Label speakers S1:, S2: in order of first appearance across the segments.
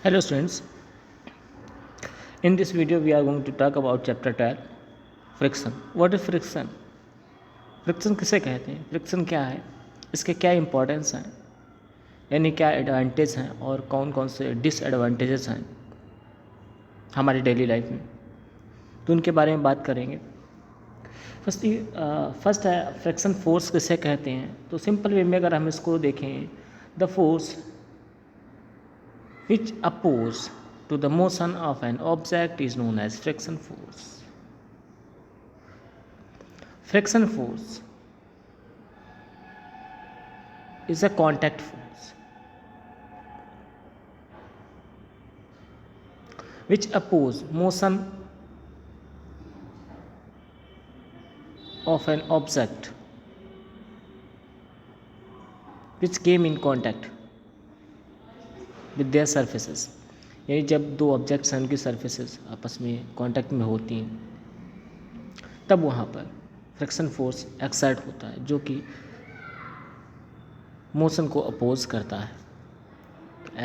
S1: Hello students, in this video we are going to talk about chapter 12 friction. What is friction? Friction किसे कहते हैं, friction क्या है, इसके क्या इंपॉर्टेंस हैं, यानी क्या एडवांटेज हैं और कौन कौन से डिसएडवांटेजेस हैं हमारी डेली लाइफ में, तो उनके बारे में बात करेंगे। फर्स्ट है फ्रिक्शन फोर्स किसे कहते हैं। तो सिंपल वे में अगर हम इसको देखें, the force which oppose to the motion of an object is known as friction force. Friction force is a contact force which oppose motion of an object which came in contact with their surfaces. यानी जब दो objects हैं उनकी surfaces आपस में contact में होती हैं तब वहाँ पर फ्रिक्शन फोर्स एक्सर्ट होता है जो कि मोशन को अपोज करता है।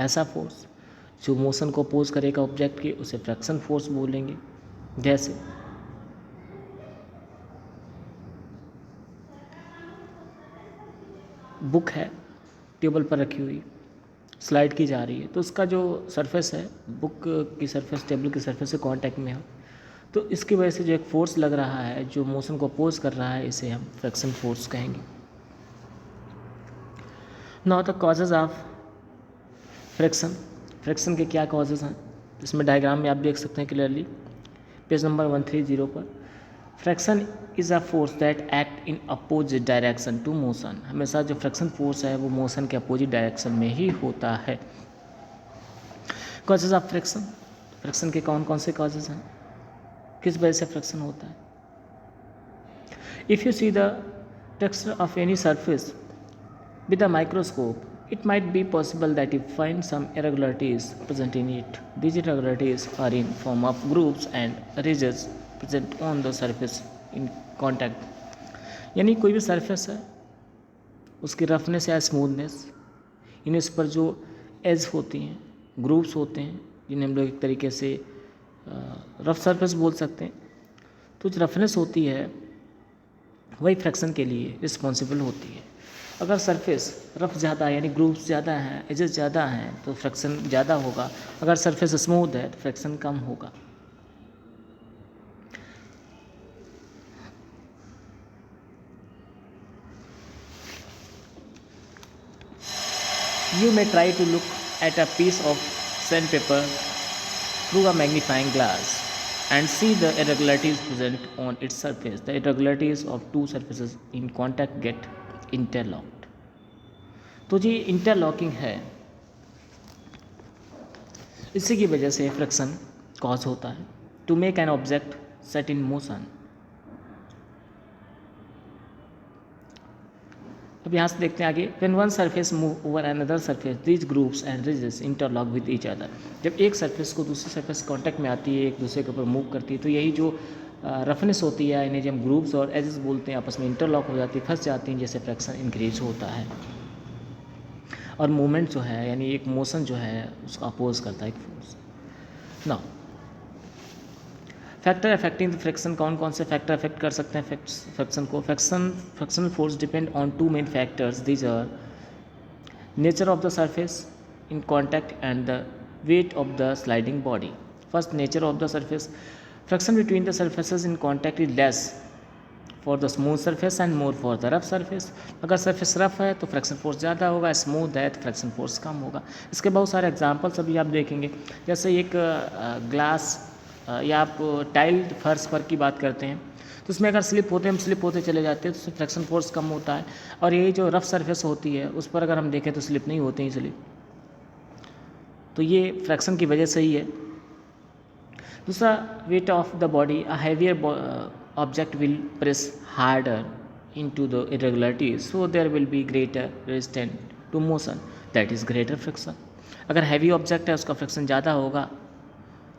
S1: ऐसा फोर्स जो मोशन को अपोज करेगा ऑब्जेक्ट के उसे फ्रिक्शन फोर्स बोलेंगे। जैसे बुक है टेबल पर रखी हुई, स्लाइड की जा रही है, तो उसका जो सरफेस है बुक की सरफेस टेबल की सरफेस से कांटेक्ट में हो, तो इसकी वजह से जो एक फोर्स लग रहा है जो मोशन को अपोज कर रहा है, इसे हम फ्रिक्शन फोर्स कहेंगे। Now the causes of friction, friction के क्या कॉजेज हैं, इसमें डायग्राम में आप देख सकते हैं क्लियरली पेज नंबर 130 पर। Friction is a force that act in opposite direction to motion. हमेशा जो फ्रिक्शन फोर्स है वो मोशन के अपोजिट डायरेक्शन में ही होता है। कॉजेज ऑफ फ्रिक्शन, फ्रिक्शन के कौन कौन से कॉजेज हैं, किस वजह से फ्रिक्शन होता है। If you see the texture of any surface with a microscope, it might be possible that you find some irregularities present in it. These irregularities are in form of grooves and ridges present on the surface in contact. यानी कोई भी surface है उसकी roughness या smoothness, इन इस पर जो as होती हैं, ग्रूव्स होते हैं, जिन्हें हम लोग एक तरीके से रफ सरफेस बोल सकते हैं, तो जो रफनेस होती है वही फ्रिक्शन के लिए रिस्पॉन्सिबल होती है। अगर सरफेस रफ ज़्यादा यानी ग्रूव्स ज़्यादा हैं, एजेस ज़्यादा हैं, तो फ्रिक्शन ज़्यादा होगा। अगर सरफेस स्मूथ है तो फ्रिक्शन कम होगा। You may try to look at a piece of sandpaper through a magnifying glass and see the irregularities present on its surface. The irregularities of two surfaces in contact get interlocked. तो जी interlocking है, इसी की वजह से friction cause होता है। To make an object set in motion. अब यहाँ से देखते हैं आगे। When one surface move over another surface these grooves and ridges interlock with each other. जब एक सरफेस को दूसरी सरफेस कांटेक्ट में आती है, एक दूसरे के ऊपर मूव करती है, तो यही जो रफनेस होती है, इन्हें जब ग्रूव्स और एजेस बोलते हैं, आपस में इंटरलॉक हो जाती है, फंस जाती हैं, जैसे फ्रिक्शन इंक्रीज होता है। और मूवमेंट जो है यानी एक मोशन जो है उसको अपोज करता है एक force. Now factor affecting the friction, कौन कौन से फैक्टर अफेक्ट कर सकते हैं फ्रिक्शन को। Frictional force depend on two main factors. These are nature of the surface in contact and the weight of the sliding body. First, nature of the surface. Friction between the surfaces in contact is less for the smooth surface and more for the rough surface. अगर surface rough है तो friction force ज़्यादा होगा, smooth है तो friction force कम होगा। इसके बहुत सारे एग्जांपल्स अभी आप देखेंगे, जैसे एक ग्लास या आप टाइल्ड फर्श पर की बात करते हैं, तो उसमें अगर स्लिप होते चले जाते हैं तो उसमें फ्रिक्शन फोर्स कम होता है। और यही जो रफ सरफेस होती है उस पर अगर हम देखें तो स्लिप नहीं होते इसलिए, तो ये फ्रिक्शन की वजह से ही है। दूसरा, wait of the body. A heavier object will press harder into the irregularities, so there will be greater resistance to motion, that is greater friction. अगर हैवी ऑब्जेक्ट है उसका फ्रिक्शन ज़्यादा होगा,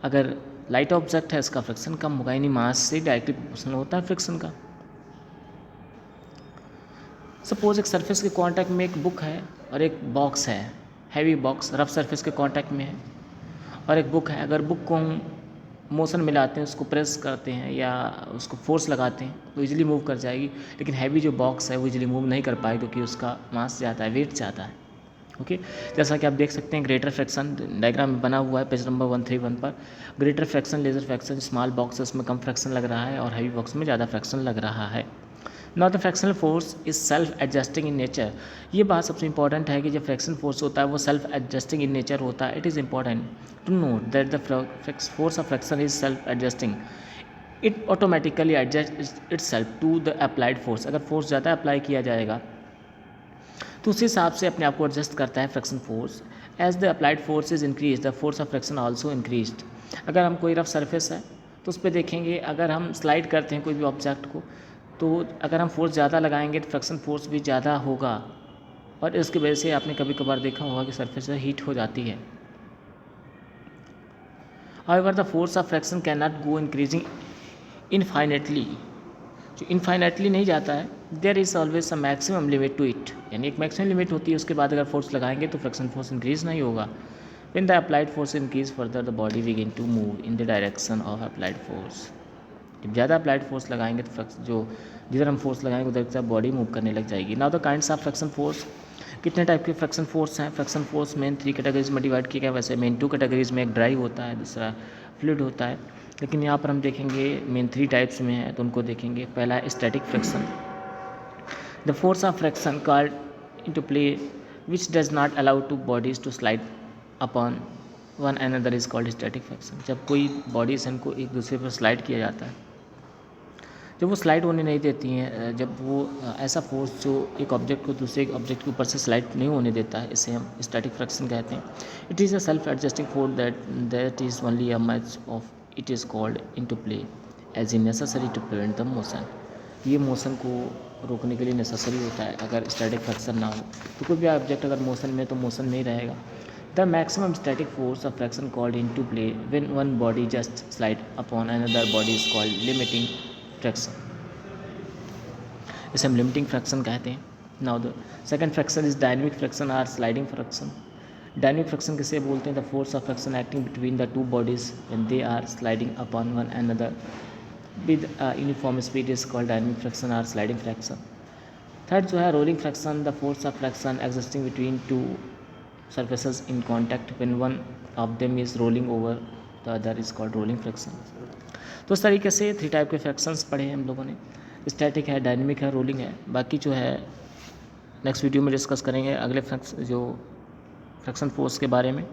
S1: अगर लाइट ऑब्जेक्ट है उसका फ्रिक्शन कम होगा, यानी मास से डायरेक्टली प्रोपोर्शनल होता है फ्रिक्शन का। सपोज एक सरफेस के कांटेक्ट में एक बुक है और एक बॉक्स है, हैवी बॉक्स रफ सरफेस के कांटेक्ट में है, और एक बुक है, अगर बुक को हम मोशन में लाते हैं, उसको प्रेस करते हैं या उसको फोर्स लगाते हैं तो इजीली मूव कर जाएगी, लेकिन हैवी जो बॉक्स है वो इजीली मूव नहीं कर पाएगी क्योंकि उसका मास ज़्यादा है, वेट ज़्यादा है। ओके, जैसा कि आप देख सकते हैं ग्रेटर फ्रैक्शन डायग्राम में बना हुआ है पेज नंबर 131 पर। Greater friction, lesser friction, small box है उसमें कम फ्रैक्शन लग रहा है और हैवी बॉक्स में ज़्यादा फ्रैक्शन लग रहा है। Now the fractional force is self adjusting in nature. ये बात सबसे इंपॉर्टेंट है कि जो फ्रैक्शन फोर्स होता है वो सेल्फ एडजस्टिंग इन नेचर होता है। It is important to note that the force of friction is self adjusting. It automatically adjust it self to the applied force. अगर फोर्स ज़्यादा अप्लाई किया जाएगा तो उस हिसाब से अपने आप को एडजस्ट करता है friction force. As the applied force is increase the force of friction also increase. अगर हम कोई रफ सरफेस है तो उस पर देखेंगे, अगर हम स्लाइड करते हैं कोई भी ऑब्जेक्ट को तो अगर हम फोर्स ज़्यादा लगाएंगे तो फ्रैक्शन फोर्स भी ज़्यादा होगा, और इसकी वजह से आपने कभी कभार देखा होगा कि सरफेस हीट हो जाती है। However the force of friction can not go increasing infinitely. जो इनफाइनेटली नहीं जाता है, there is always a maximum limit to it, यानी एक मैक्सिमम लिमिट होती है, उसके बाद अगर फोर्स लगाएंगे तो फ्रैक्शन फोर्स इंक्रीज नहीं होगा। When the applied force increase further the body begin to move in the direction of applied force. जब ज़्यादा अप्लाइड फोर्स लगाएंगे तो जो जिधर हम फोर्स लगाएंगे उधर से बॉडी मूव करने लग जाएगी। Now the kinds of fraction force, कितने टाइप के फ्रैक्शन फोर्स हैं? फ्रैक्शन फोर्स मेन 3 कैटेगरीज में डिवाइड किया गया। वैसे मेन 2 कैटेगरीज में, एक ड्राइव होता है, दूसरा फ्लूइड होता है, लेकिन यहाँ पर हम देखेंगे मेन 3 टाइप्स में है तो उनको देखेंगे। पहला है static friction. The force of friction called into play which does not allow two bodies to slide upon one another is called static friction. जब कोई बॉडीज इनको एक दूसरे पर स्लाइड किया जाता है, जब वो स्लाइड होने नहीं देती हैं, जब वो ऐसा फोर्स जो एक ऑब्जेक्ट को दूसरे ऑब्जेक्ट के ऊपर से स्लाइड नहीं होने देता है, इसे हम स्टैटिक फ्रैक्शन कहते हैं। It is a self adjusting force that is only a much of it is called into play as in necessary to prevent the motion. ये मोशन को रोकने के लिए नेसेसरी होता है। अगर स्टैटिक फ्रैक्शन ना हो तो कोई भी ऑब्जेक्ट अगर मोशन में तो मोशन में ही रहेगा। The maximum static force of friction called into play when one body just slide upon another body is called limiting friction. इसे हम लिमिटिंग फ्रैक्शन कहते हैं। Now the second friction is dynamic friction और sliding friction. Dynamic friction किसे बोलते हैं? The force of friction acting between the two bodies when they are sliding upon one another with uniform speed is called dynamic friction और sliding fraction. Third जो है rolling fraction. The force of fraction existing between two surfaces in contact when one of them is rolling over the other is called rolling friction। तो इस तरीके से 3 type के fractions पढ़े हैं हम लोगों ने। स्टैटिक है, डायनेमिक है, रोलिंग है। बाकी जो है नेक्स्ट वीडियो में डिस्कस करेंगे अगले फ्रैक्शन फोर्स के बारे में।